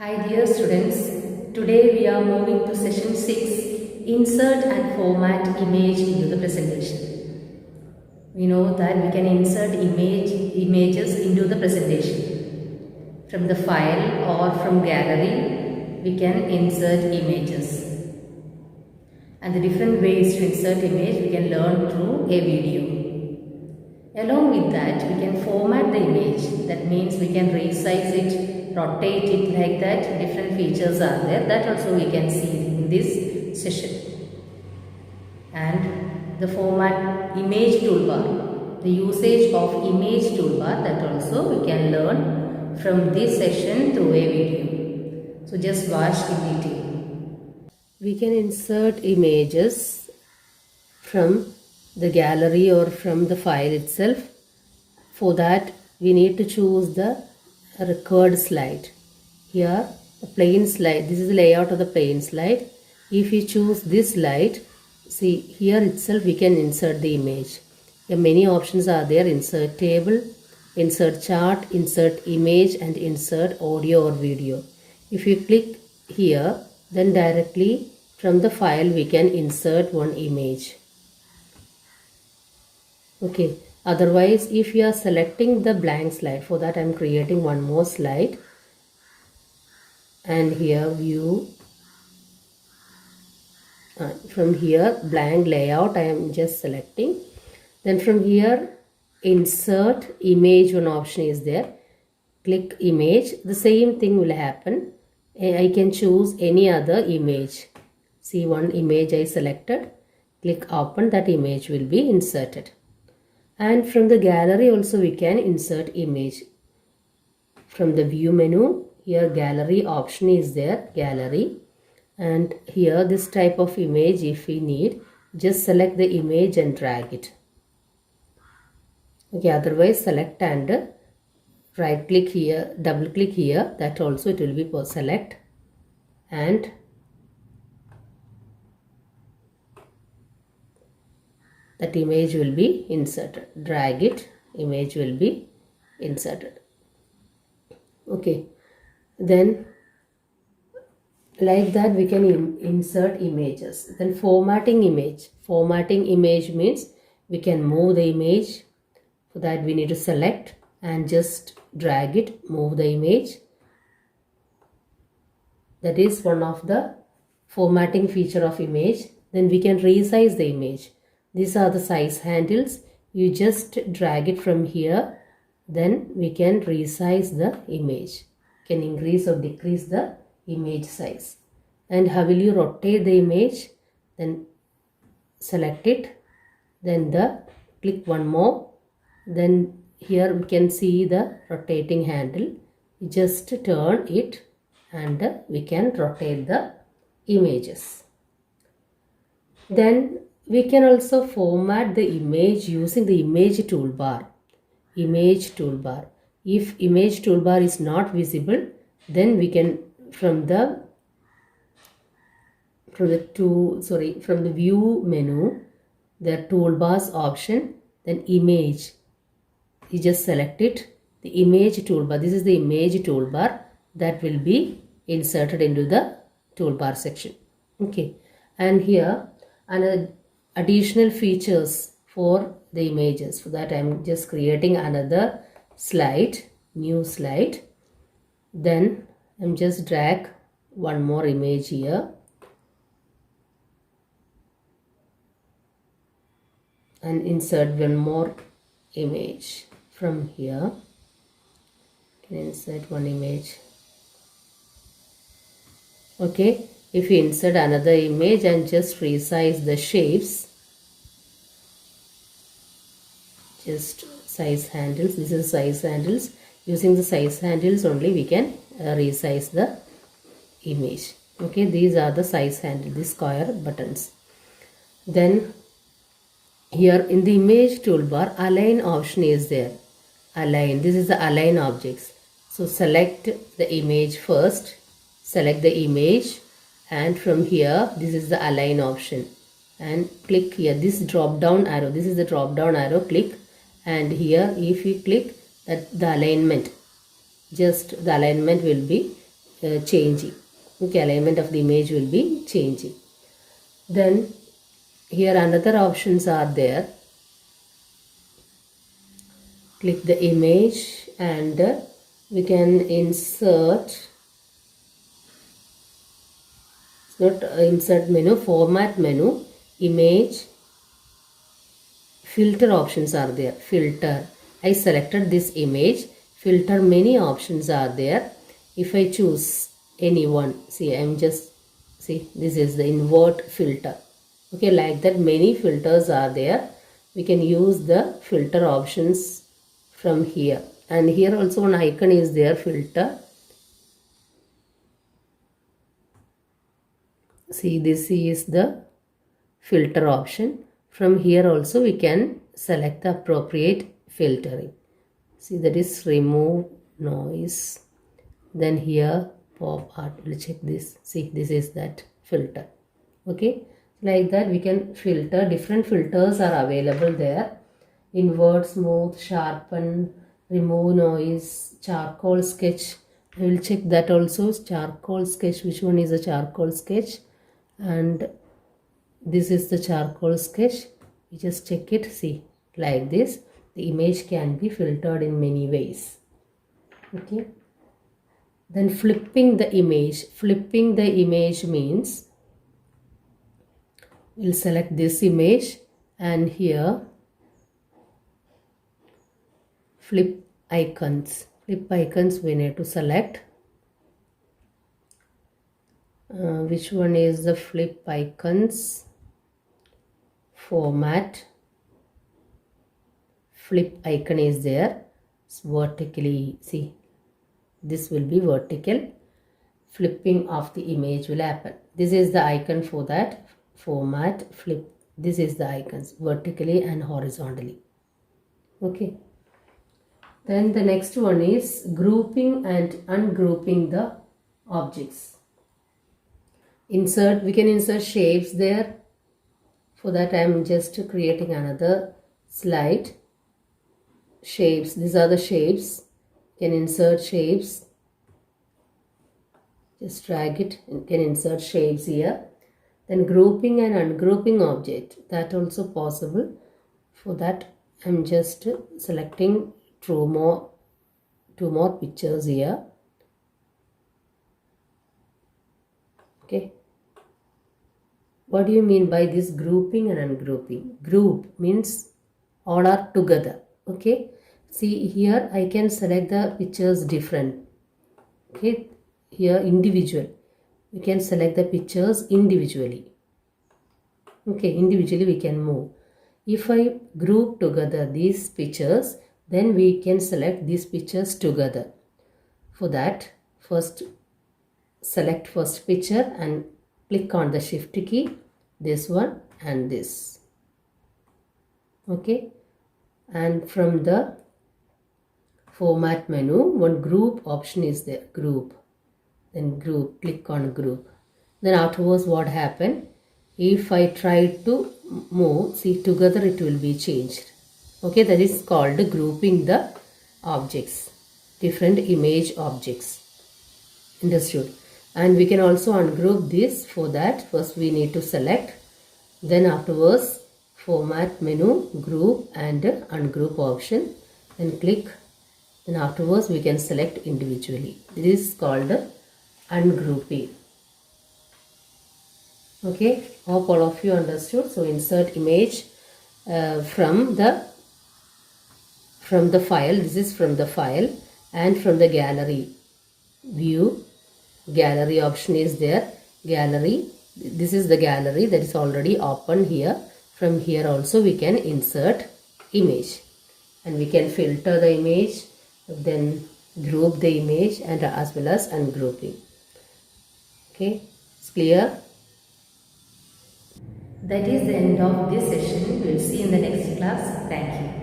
Hi dear students, today we are moving to session 6, insert and format image into the presentation. We know that we can insert images into the presentation. From the file or from gallery, we can insert images. And the different ways to insert image we can learn through a video. Along with that, we can format the image. That means we can resize it, rotate it like that. Different features are there. That also we can see in this session. And the format image toolbar. The usage of image toolbar, that also we can learn from this session through a video. So just watch in detail. We can insert images from the gallery or from the file itself. For that we need to choose the record slide. Here the plain slide, this is the layout of the plain slide. If we choose this slide, see here itself we can insert the image. Here many options are there: insert table, insert chart, insert image and insert audio or video. If you click here, then directly from the file we can insert one image. Okay, otherwise if you are selecting the blank slide, for that I am creating one more slide, and here view, from here blank layout I am just selecting. Then from here insert image, one option is there. Click image, the same thing will happen. I can choose any other image. See, one image I selected, click open, that image will be inserted. And from the gallery also we can insert image. From the view menu, here gallery option is there, gallery. And here this type of image if we need, just select the image and drag it. Okay, otherwise select and right click here, double click here, that also it will be select, and that image will be inserted. Drag it, image will be inserted. Okay, then like that we can insert images. Then formatting image. Formatting image means we can move the image. For that we need to select and just drag it, move the image. That is one of the formatting feature of image. Then we can resize the image. These are the size handles. You just drag it from here. Then we can resize the image. Can increase or decrease the image size. And how will you rotate the image? Then select it. Then click one more. Then here we can see the rotating handle. Just turn it and we can rotate the images. Then we can also format the image using the image toolbar. Image toolbar. If image toolbar is not visible, then we can from the view menu, the toolbars option, then image. You just select it. The image toolbar. This is the image toolbar that will be inserted into the toolbar section. Okay, and here another additional features for the images. For that I am just creating another slide, new slide. Then I am just drag one more image here and insert one more image from here. Can insert one image. Okay, if you insert another image and just resize the shapes, just size handles, this is size handles. Using the size handles only we can resize the image. Okay, these are the size handles, the square buttons. Then here in the image toolbar, align option is there. Align, this is the align objects. So select the image first, select the image, and from here this is the align option, and click here this drop down arrow. This is the drop down arrow, click, and here if you click that, the alignment, just the alignment will be changing. Okay, alignment of the image will be changing. Then here another options are there. Click the image and we can insert, not insert menu, format menu, image, filter options are there. Filter, I selected this image, filter, many options are there. If I choose any one, see, this is the invert filter. Okay, like that many filters are there. We can use the filter options from here, and here also one icon is there, filter. See, this is the filter option. From here also we can select the appropriate filtering. See, that is remove noise. Then here pop art, we'll check this. See, this is that filter. Okay, like that we can filter. Different filters are available there. Invert, smooth, sharpen, remove noise, charcoal sketch. I will check that also. Charcoal sketch, which one is a charcoal sketch? And this is the charcoal sketch. You just check it. See, like this the image can be filtered in many ways. Okay, then flipping the image. Flipping the image means we'll select this image and here flip icons. Flip icons we need to select. Which one is the flip icons? Format. Flip icon is there. It's vertically, see, this will be vertical. Flipping of the image will happen. This is the icon for that. Format, flip. This is the icons vertically and horizontally. Okay. Then the next one is grouping and ungrouping the objects. Insert, we can insert shapes there. For that I am just creating another slide. Shapes, these are the shapes. You can insert shapes. Just drag it and can insert shapes here. Then grouping and ungrouping object, that also possible. For that I am just selecting two more pictures here. Okay. What do you mean by this grouping and ungrouping? Group means all are together. Okay. See, here I can select the pictures different. Okay. Here individual. We can select the pictures individually. Okay. Individually we can move. If I group together these pictures, then we can select these pictures together. For that, first select first picture and click on the shift key, this one and this. Okay, and from the format menu, one group option is there, group. Then group, click on group. Then afterwards what happened? If I try to move, see, together it will be changed. Okay, that is called grouping the objects, different image objects. Understood? And we can also ungroup this. For that, first we need to select, then afterwards format menu, group and ungroup option, then click, then afterwards we can select individually. This is called ungrouping. Okay, hope all of you understood. So insert image from the file. This is from the file, and from the gallery view. Gallery option is there. Gallery, this is the gallery that is already open here. From here also we can insert image, and we can filter the image, then group the image, and as well as ungrouping. Okay, it's clear? That is the end of this session. We will see in the next class. Thank you.